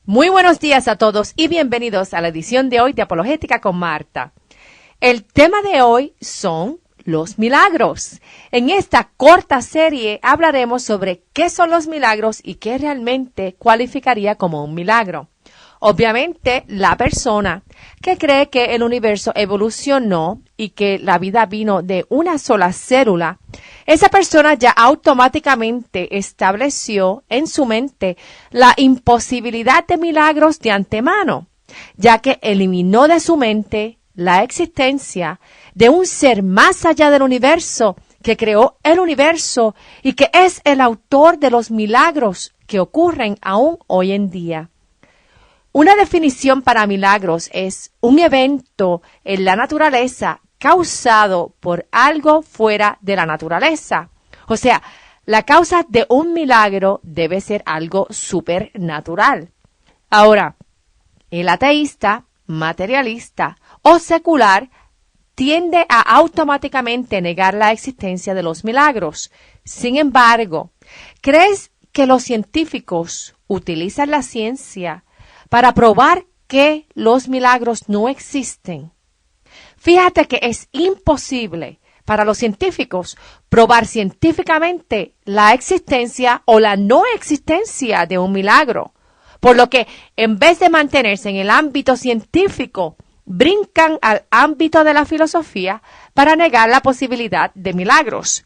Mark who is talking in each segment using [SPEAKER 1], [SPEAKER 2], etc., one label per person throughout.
[SPEAKER 1] Muy buenos días a todos y bienvenidos a la edición de hoy de Apologética con Marta. El tema de hoy son los milagros. En esta corta serie hablaremos sobre qué son los milagros y qué realmente cualificaría como un milagro. Obviamente, la persona que cree que el universo evolucionó y que la vida vino de una sola célula, esa persona ya automáticamente estableció en su mente la imposibilidad de milagros de antemano, ya que eliminó de su mente la existencia de un ser más allá del universo que creó el universo y que es el autor de los milagros que ocurren aún hoy en día. Una definición para milagros es un evento en la naturaleza causado por algo fuera de la naturaleza. O sea, la causa de un milagro debe ser algo supernatural. Ahora, el ateísta, materialista o secular tiende a automáticamente negar la existencia de los milagros. Sin embargo, ¿crees que los científicos utilizan la ciencia para probar que los milagros no existen? Fíjate que es imposible para los científicos probar científicamente la existencia o la no existencia de un milagro, por lo que en vez de mantenerse en el ámbito científico, brincan al ámbito de la filosofía para negar la posibilidad de milagros.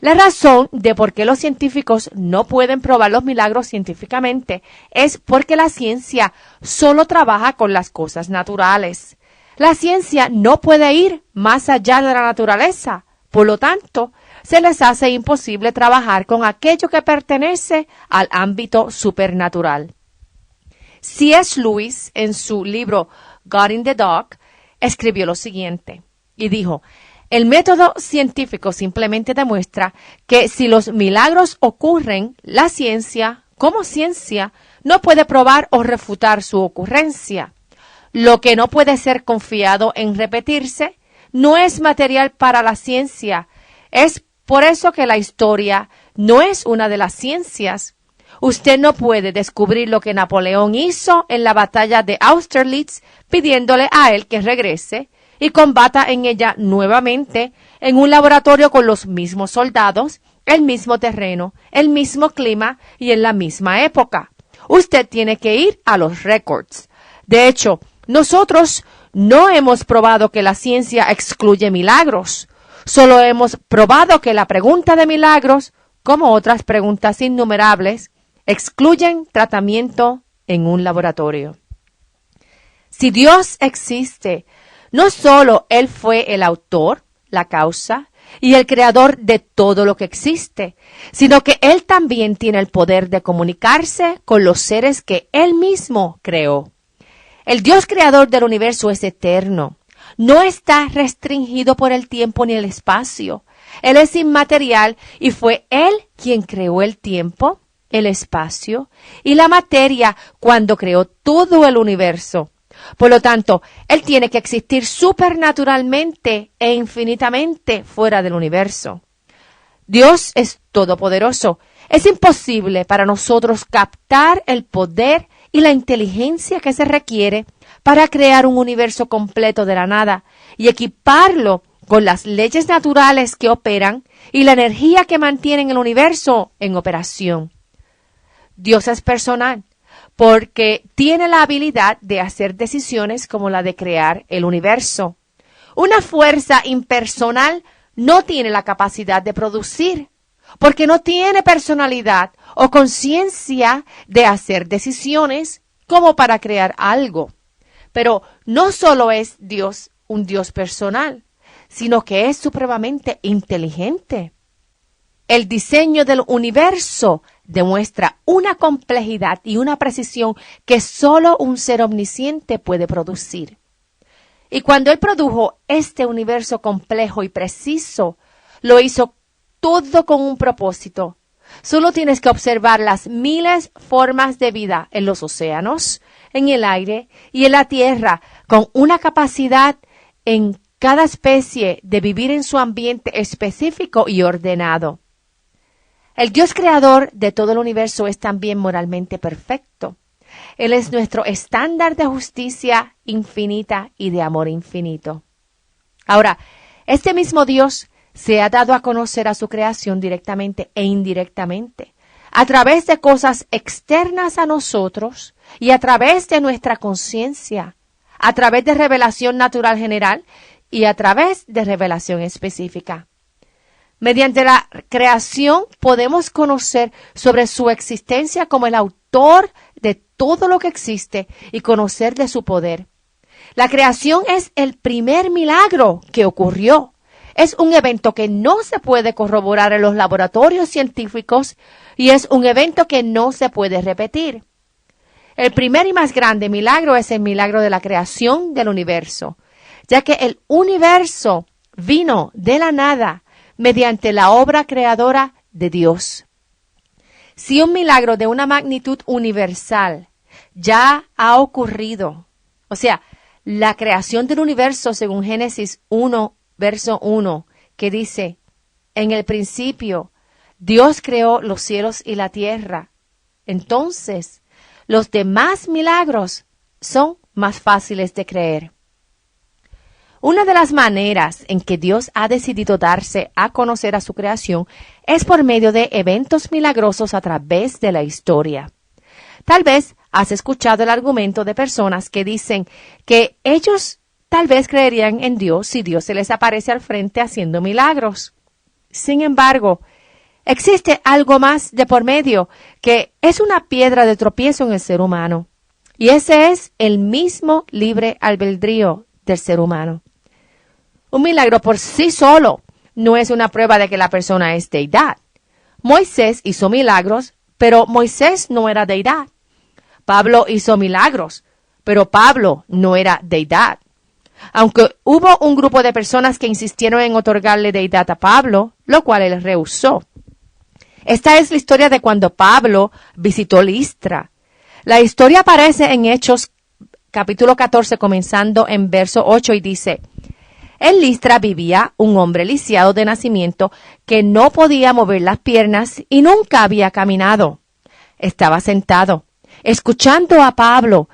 [SPEAKER 1] La razón de por qué los científicos no pueden probar los milagros científicamente es porque la ciencia solo trabaja con las cosas naturales. La ciencia no puede ir más allá de la naturaleza, por lo tanto, se les hace imposible trabajar con aquello que pertenece al ámbito supernatural. C.S. Lewis, en su libro God in the Dark, escribió lo siguiente, y dijo: el método científico simplemente demuestra que si los milagros ocurren, la ciencia, como ciencia, no puede probar o refutar su ocurrencia. Lo que no puede ser confiado en repetirse no es material para la ciencia. Es por eso que la historia no es una de las ciencias. Usted no puede descubrir lo que Napoleón hizo en la batalla de Austerlitz pidiéndole a él que regrese y combata en ella nuevamente en un laboratorio con los mismos soldados, el mismo terreno, el mismo clima y en la misma época. Usted tiene que ir a los récords. De hecho, nosotros no hemos probado que la ciencia excluye milagros. Solo hemos probado que la pregunta de milagros, como otras preguntas innumerables, excluyen tratamiento en un laboratorio. Si Dios existe, no solo Él fue el autor, la causa y el creador de todo lo que existe, sino que Él también tiene el poder de comunicarse con los seres que Él mismo creó. El Dios creador del universo es eterno. No está restringido por el tiempo ni el espacio. Él es inmaterial y fue Él quien creó el tiempo, el espacio y la materia cuando creó todo el universo. Por lo tanto, Él tiene que existir supernaturalmente e infinitamente fuera del universo. Dios es todopoderoso. Es imposible para nosotros captar el poder y la inteligencia que se requiere para crear un universo completo de la nada y equiparlo con las leyes naturales que operan y la energía que mantienen el universo en operación. Dios es personal porque tiene la habilidad de hacer decisiones como la de crear el universo. Una fuerza impersonal no tiene la capacidad de producir, porque no tiene personalidad o conciencia de hacer decisiones como para crear algo. Pero no solo es Dios un Dios personal, sino que es supremamente inteligente. El diseño del universo demuestra una complejidad y una precisión que solo un ser omnisciente puede producir. Y cuando Él produjo este universo complejo y preciso, lo hizo todo con un propósito. Solo tienes que observar las miles formas de vida en los océanos, en el aire y en la tierra, con una capacidad en cada especie de vivir en su ambiente específico y ordenado. El Dios creador de todo el universo es también moralmente perfecto. Él es nuestro estándar de justicia infinita y de amor infinito. Ahora, este mismo Dios se ha dado a conocer a su creación directamente e indirectamente, a través de cosas externas a nosotros y a través de nuestra conciencia, a través de revelación natural general y a través de revelación específica. Mediante la creación podemos conocer sobre su existencia como el autor de todo lo que existe y conocer de su poder. La creación es el primer milagro que ocurrió. Es un evento que no se puede corroborar en los laboratorios científicos y es un evento que no se puede repetir. El primer y más grande milagro es el milagro de la creación del universo, ya que el universo vino de la nada mediante la obra creadora de Dios. Si un milagro de una magnitud universal ya ha ocurrido, o sea, la creación del universo según Génesis 1, verso 1, que dice, en el principio Dios creó los cielos y la tierra. Entonces, los demás milagros son más fáciles de creer. Una de las maneras en que Dios ha decidido darse a conocer a su creación es por medio de eventos milagrosos a través de la historia. Tal vez has escuchado el argumento de personas que dicen que ellos tal vez creerían en Dios si Dios se les aparece al frente haciendo milagros. Sin embargo, existe algo más de por medio que es una piedra de tropiezo en el ser humano. Y ese es el mismo libre albedrío del ser humano. Un milagro por sí solo no es una prueba de que la persona es deidad. Moisés hizo milagros, pero Moisés no era deidad. Pablo hizo milagros, pero Pablo no era deidad. Aunque hubo un grupo de personas que insistieron en otorgarle deidad a Pablo, lo cual él rehusó. Esta es la historia de cuando Pablo visitó Listra. La historia aparece en Hechos capítulo 14, comenzando en verso 8 y dice: en Listra vivía un hombre lisiado de nacimiento que no podía mover las piernas y nunca había caminado. Estaba sentado, escuchando a Pablo,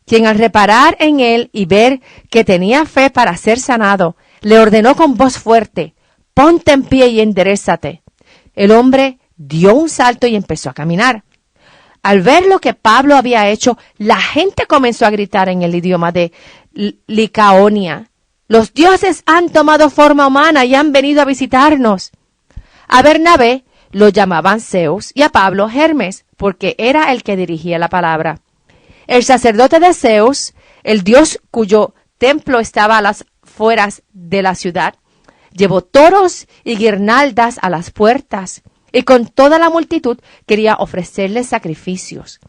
[SPEAKER 1] quien al reparar en él y ver que tenía fe para ser sanado, le ordenó con voz fuerte: ponte en pie y enderézate. El hombre dio un salto y empezó a caminar. Al ver lo que Pablo había hecho, la gente comenzó a gritar en el idioma de Licaonia: los dioses han tomado forma humana y han venido a visitarnos. A Bernabé lo llamaban Zeus y a Pablo Hermes, porque era el que dirigía la palabra. El sacerdote de Zeus, el dios cuyo templo estaba a las afueras de la ciudad, llevó toros y guirnaldas a las puertas, y con toda la multitud quería ofrecerles sacrificios.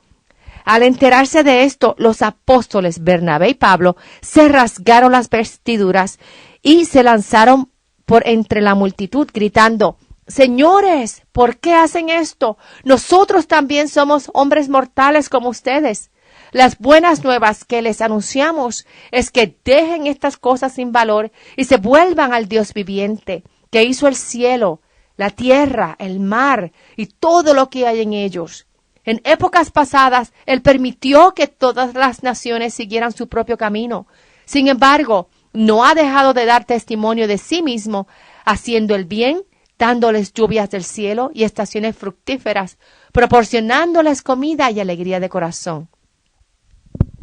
[SPEAKER 1] Al enterarse de esto, los apóstoles Bernabé y Pablo se rasgaron las vestiduras y se lanzaron por entre la multitud gritando: señores, ¿por qué hacen esto? Nosotros también somos hombres mortales como ustedes. Las buenas nuevas que les anunciamos es que dejen estas cosas sin valor y se vuelvan al Dios viviente, que hizo el cielo, la tierra, el mar y todo lo que hay en ellos. En épocas pasadas, Él permitió que todas las naciones siguieran su propio camino. Sin embargo, no ha dejado de dar testimonio de sí mismo, haciendo el bien, dándoles lluvias del cielo y estaciones fructíferas, proporcionándoles comida y alegría de corazón.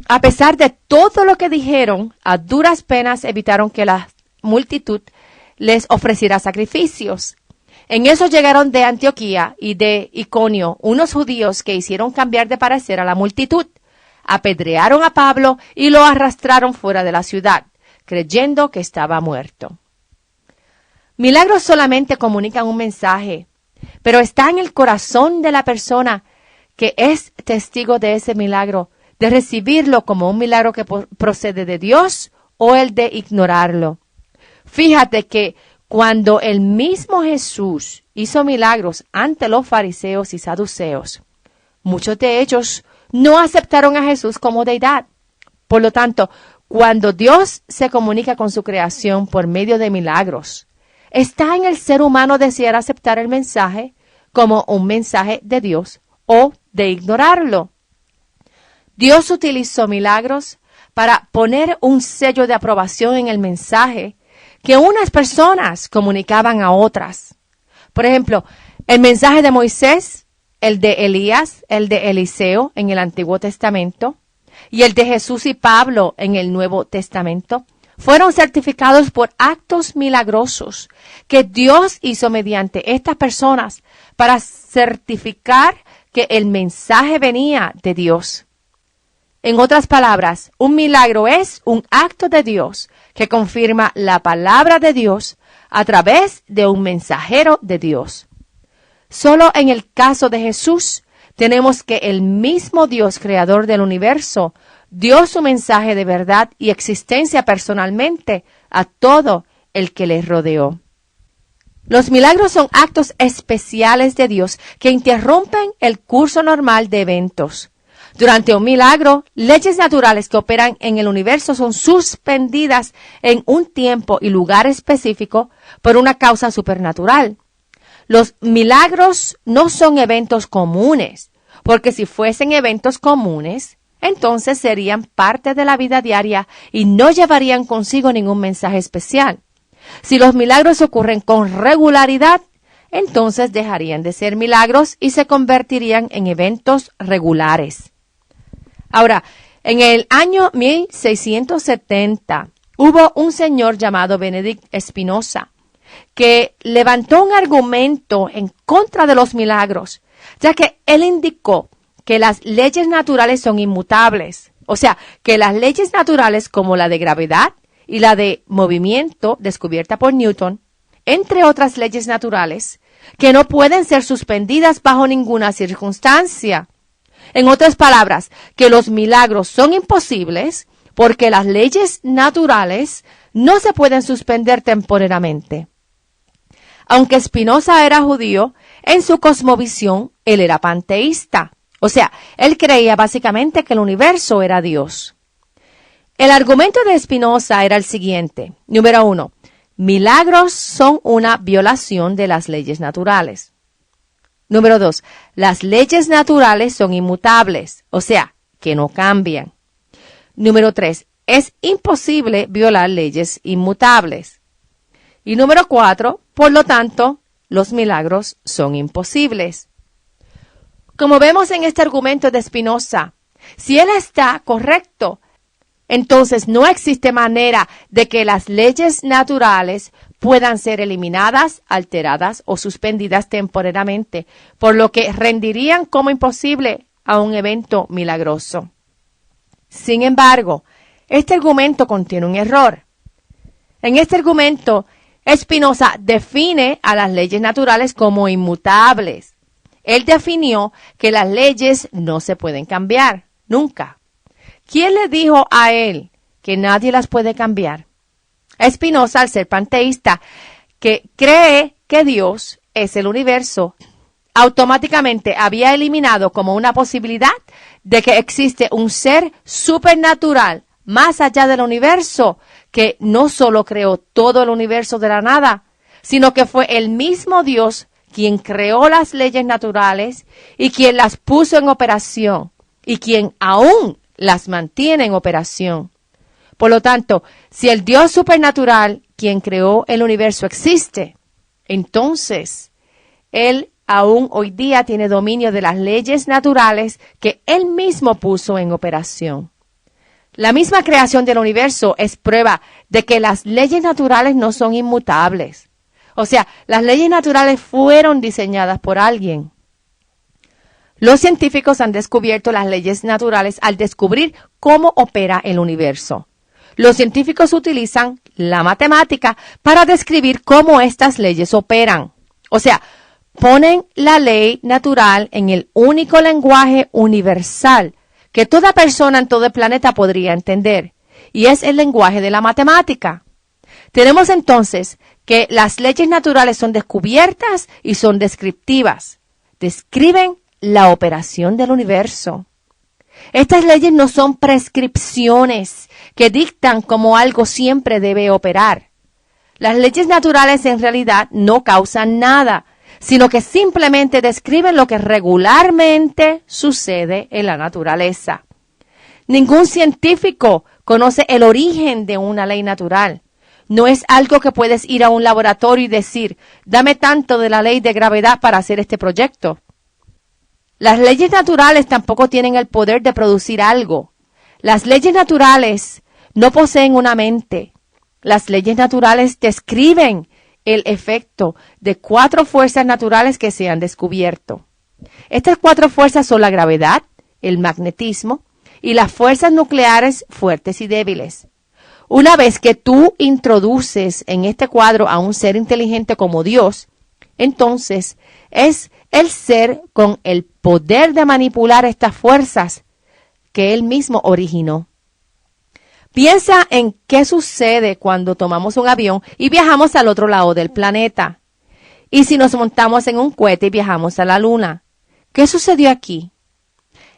[SPEAKER 1] A pesar de todo lo que dijeron, a duras penas evitaron que la multitud les ofreciera sacrificios. En eso llegaron de Antioquía y de Iconio unos judíos que hicieron cambiar de parecer a la multitud. Apedrearon a Pablo y lo arrastraron fuera de la ciudad, creyendo que estaba muerto. Milagros solamente comunican un mensaje, pero está en el corazón de la persona que es testigo de ese milagro, de recibirlo como un milagro que procede de Dios o el de ignorarlo. Fíjate que cuando el mismo Jesús hizo milagros ante los fariseos y saduceos, muchos de ellos no aceptaron a Jesús como deidad. Por lo tanto, cuando Dios se comunica con su creación por medio de milagros, está en el ser humano desear aceptar el mensaje como un mensaje de Dios o de ignorarlo. Dios utilizó milagros para poner un sello de aprobación en el mensaje que unas personas comunicaban a otras. Por ejemplo, el mensaje de Moisés, el de Elías, el de Eliseo en el Antiguo Testamento y el de Jesús y Pablo en el Nuevo Testamento fueron certificados por actos milagrosos que Dios hizo mediante estas personas para certificar que el mensaje venía de Dios. En otras palabras, un milagro es un acto de Dios que confirma la palabra de Dios a través de un mensajero de Dios. Solo en el caso de Jesús tenemos que el mismo Dios creador del universo dio su mensaje de verdad y existencia personalmente a todo el que le rodeó. Los milagros son actos especiales de Dios que interrumpen el curso normal de eventos. Durante un milagro, leyes naturales que operan en el universo son suspendidas en un tiempo y lugar específico por una causa supernatural. Los milagros no son eventos comunes, porque si fuesen eventos comunes, entonces serían parte de la vida diaria y no llevarían consigo ningún mensaje especial. Si los milagros ocurren con regularidad, entonces dejarían de ser milagros y se convertirían en eventos regulares. Ahora, en el año 1670 hubo un señor llamado Benedict Spinoza que levantó un argumento en contra de los milagros, ya que él indicó que las leyes naturales son inmutables. O sea, que las leyes naturales como la de gravedad y la de movimiento descubierta por Newton, entre otras leyes naturales, que no pueden ser suspendidas bajo ninguna circunstancia. En otras palabras, que los milagros son imposibles porque las leyes naturales no se pueden suspender temporalmente. Aunque Spinoza era judío, en su cosmovisión él era panteísta. O sea, él creía básicamente que el universo era Dios. El argumento de Spinoza era el siguiente. Número 1. Milagros son una violación de las leyes naturales. Número 2. Las leyes naturales son inmutables, o sea, que no cambian. Número 3. Es imposible violar leyes inmutables. Y número 4. Por lo tanto, los milagros son imposibles. Como vemos en este argumento de Spinoza, si él está correcto, entonces no existe manera de que las leyes naturales puedan ser eliminadas, alteradas o suspendidas temporalmente, por lo que rendirían como imposible a un evento milagroso. Sin embargo, este argumento contiene un error. En este argumento, Spinoza define a las leyes naturales como inmutables. Él definió que las leyes no se pueden cambiar, nunca. ¿Quién le dijo a él que nadie las puede cambiar? Spinoza, al ser panteísta, que cree que Dios es el universo, automáticamente había eliminado como una posibilidad de que existe un ser supernatural más allá del universo, que no solo creó todo el universo de la nada, sino que fue el mismo Dios quien creó las leyes naturales y quien las puso en operación y quien aún las mantiene en operación. Por lo tanto, si el Dios supernatural, quien creó el universo, existe, entonces Él aún hoy día tiene dominio de las leyes naturales que Él mismo puso en operación. La misma creación del universo es prueba de que las leyes naturales no son inmutables. O sea, las leyes naturales fueron diseñadas por alguien. Los científicos han descubierto las leyes naturales al descubrir cómo opera el universo. Los científicos utilizan la matemática para describir cómo estas leyes operan. O sea, ponen la ley natural en el único lenguaje universal que toda persona en todo el planeta podría entender, y es el lenguaje de la matemática. Tenemos entonces que las leyes naturales son descubiertas y son descriptivas. Describen la operación del universo. Estas leyes no son prescripciones que dictan cómo algo siempre debe operar. Las leyes naturales en realidad no causan nada, sino que simplemente describen lo que regularmente sucede en la naturaleza. Ningún científico conoce el origen de una ley natural. No es algo que puedes ir a un laboratorio y decir, dame tanto de la ley de gravedad para hacer este proyecto. Las leyes naturales tampoco tienen el poder de producir algo. Las leyes naturales no poseen una mente. Las leyes naturales describen el efecto de 4 fuerzas naturales que se han descubierto. Estas 4 fuerzas son la gravedad, el magnetismo y las fuerzas nucleares fuertes y débiles. Una vez que tú introduces en este cuadro a un ser inteligente como Dios, entonces es el ser con el poder de manipular estas fuerzas que Él mismo originó. Piensa en qué sucede cuando tomamos un avión y viajamos al otro lado del planeta. Y si nos montamos en un cohete y viajamos a la Luna. ¿Qué sucedió aquí?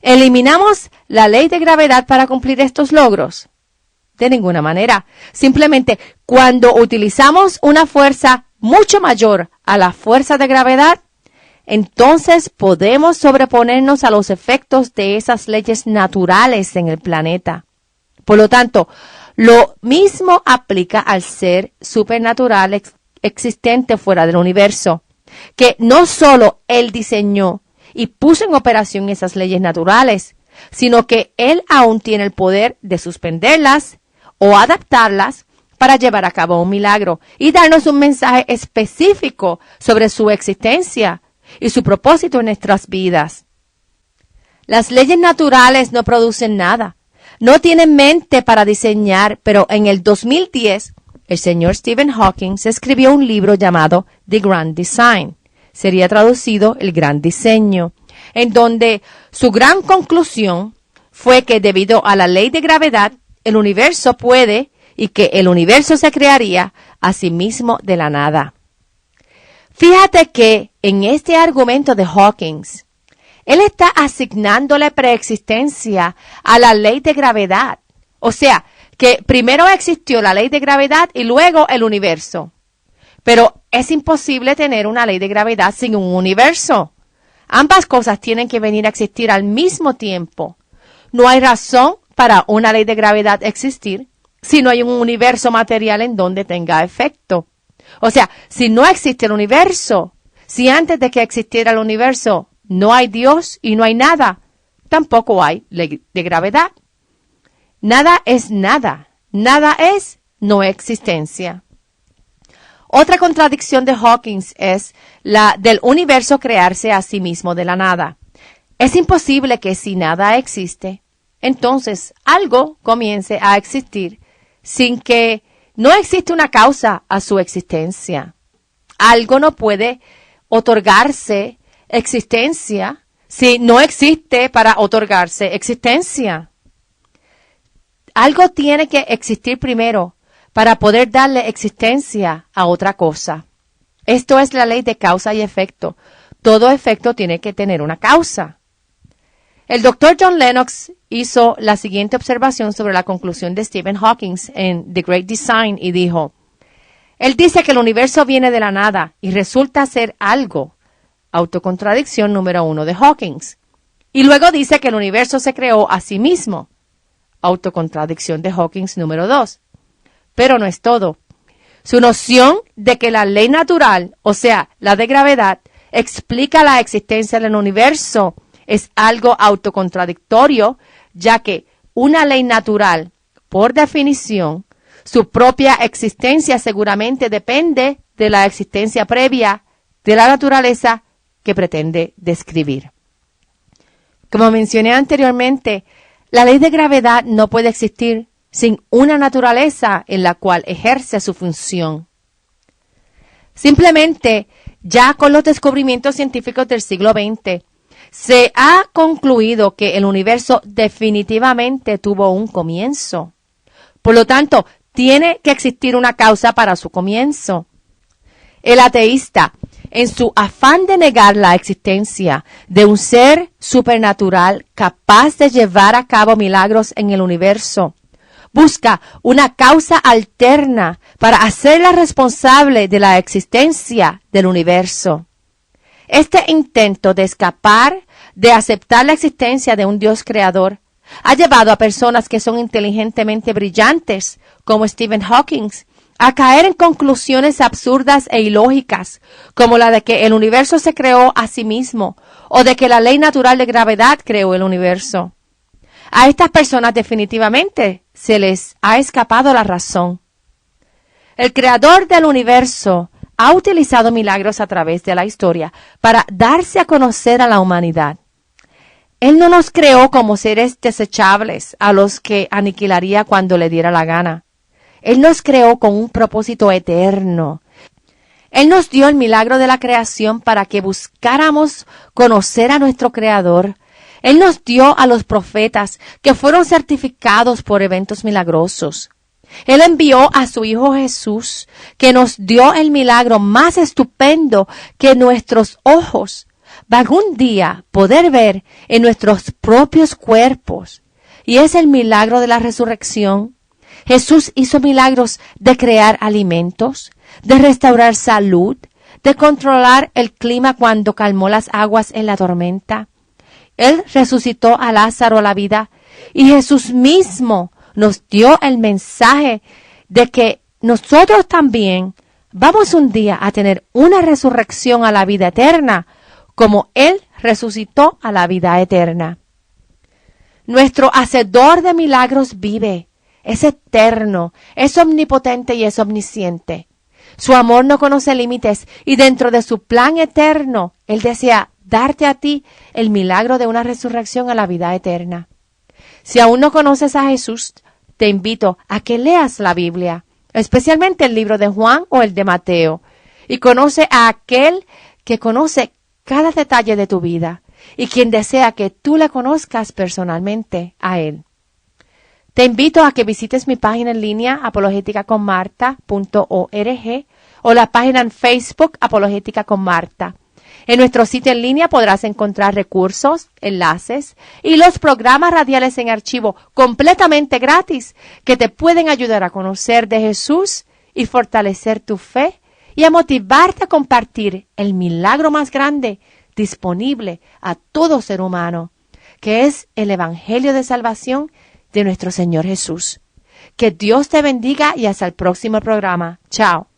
[SPEAKER 1] ¿Eliminamos la ley de gravedad para cumplir estos logros? De ninguna manera. Simplemente, cuando utilizamos una fuerza mucho mayor a la fuerza de gravedad, entonces podemos sobreponernos a los efectos de esas leyes naturales en el planeta. Por lo tanto, lo mismo aplica al ser supernatural existente fuera del universo, que no solo Él diseñó y puso en operación esas leyes naturales, sino que Él aún tiene el poder de suspenderlas o adaptarlas para llevar a cabo un milagro y darnos un mensaje específico sobre su existencia y su propósito en nuestras vidas. Las leyes naturales no producen nada. No tienen mente para diseñar, pero en el 2010, el señor Stephen Hawking escribió un libro llamado The Grand Design. Sería traducido El Gran Diseño, en donde su gran conclusión fue que debido a la ley de gravedad, el universo puede y que el universo se crearía a sí mismo de la nada. Fíjate que en este argumento de Hawking, él está asignándole preexistencia a la ley de gravedad. O sea, que primero existió la ley de gravedad y luego el universo. Pero es imposible tener una ley de gravedad sin un universo. Ambas cosas tienen que venir a existir al mismo tiempo. No hay razón para una ley de gravedad existir si no hay un universo material en donde tenga efecto. O sea, si no existe el universo, si antes de que existiera el universo no hay Dios y no hay nada, tampoco hay ley de gravedad. Nada es nada. Nada es no existencia. Otra contradicción de Hawking es la del universo crearse a sí mismo de la nada. Es imposible que si nada existe, entonces algo comience a existir sin que no existe una causa a su existencia. Algo no puede otorgarse existencia si no existe para otorgarse existencia. Algo tiene que existir primero para poder darle existencia a otra cosa. Esto es la ley de causa y efecto. Todo efecto tiene que tener una causa. El doctor John Lennox hizo la siguiente observación sobre la conclusión de Stephen Hawking en The Great Design y dijo, él dice que el universo viene de la nada y resulta ser algo. Autocontradicción número 1 de Hawking. Y luego dice que el universo se creó a sí mismo. Autocontradicción de Hawking número 2. Pero no es todo. Su noción de que la ley natural, o sea, la de gravedad, explica la existencia del universo es algo autocontradictorio, ya que una ley natural, por definición, su propia existencia seguramente depende de la existencia previa de la naturaleza que pretende describir. Como mencioné anteriormente, la ley de gravedad no puede existir sin una naturaleza en la cual ejerce su función. Simplemente, ya con los descubrimientos científicos del siglo XX, se ha concluido que el universo definitivamente tuvo un comienzo. Por lo tanto, tiene que existir una causa para su comienzo. El ateísta, en su afán de negar la existencia de un ser supernatural capaz de llevar a cabo milagros en el universo, busca una causa alterna para hacerla responsable de la existencia del universo. Este intento de escapar de aceptar la existencia de un Dios creador Ha llevado a personas que son inteligentemente brillantes, como Stephen Hawking, a caer en conclusiones absurdas e ilógicas, como la de que el universo se creó a sí mismo, o de que la ley natural de gravedad creó el universo. A estas personas definitivamente se les ha escapado la razón. El creador del universo ha utilizado milagros a través de la historia para darse a conocer a la humanidad. Él no nos creó como seres desechables a los que aniquilaría cuando le diera la gana. Él nos creó con un propósito eterno. Él nos dio el milagro de la creación para que buscáramos conocer a nuestro Creador. Él nos dio a los profetas que fueron certificados por eventos milagrosos. Él envió a su Hijo Jesús, que nos dio el milagro más estupendo que nuestros ojos van un día poder ver en nuestros propios cuerpos. Y es el milagro de la resurrección. Jesús hizo milagros de crear alimentos, de restaurar salud, de controlar el clima cuando calmó las aguas en la tormenta. Él resucitó a Lázaro a la vida y Jesús mismo nos dio el mensaje de que nosotros también vamos un día a tener una resurrección a la vida eterna, como Él resucitó a la vida eterna. Nuestro hacedor de milagros vive, es eterno, es omnipotente y es omnisciente. Su amor no conoce límites y dentro de su plan eterno, Él desea darte a ti el milagro de una resurrección a la vida eterna. Si aún no conoces a Jesús, te invito a que leas la Biblia, especialmente el libro de Juan o el de Mateo, y conoce a aquel que conoce cada detalle de tu vida y quien desea que tú le conozcas personalmente a Él. Te invito a que visites mi página en línea apologeticaconmarta.org o la página en Facebook Apologética con Marta. En nuestro sitio en línea podrás encontrar recursos, enlaces y los programas radiales en archivo completamente gratis que te pueden ayudar a conocer de Jesús y fortalecer tu fe y a motivarte a compartir el milagro más grande disponible a todo ser humano, que es el Evangelio de Salvación de nuestro Señor Jesús. Que Dios te bendiga y hasta el próximo programa. Chao.